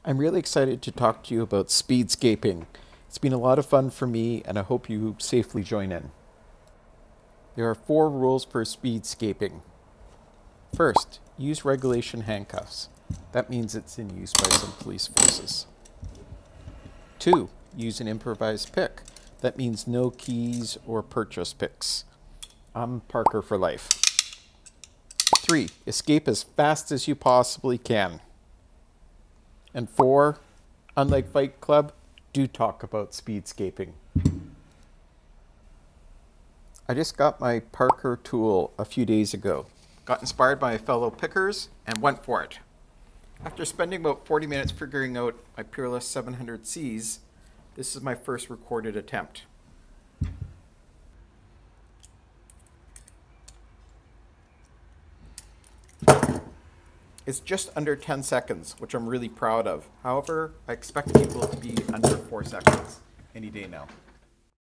I'm really excited to talk to you about speedscaping. It's been a lot of fun for me, and I hope you safely join in. There are 4 rules for speedscaping. First, use regulation handcuffs. That means it's in use by some police forces. 2, use an improvised pick. That means no keys or purchase picks. I'm Parker for life. 3, escape as fast as you possibly can. And 4, unlike Fight Club, do talk about speedscaping. I just got my Parker tool a few days ago. Got inspired by fellow pickers and went for it. After spending about 40 minutes figuring out my Peerless 700Cs, this is my first recorded attempt. It's just under 10 seconds, which I'm really proud of. However, I expect people to be under 4 seconds any day now.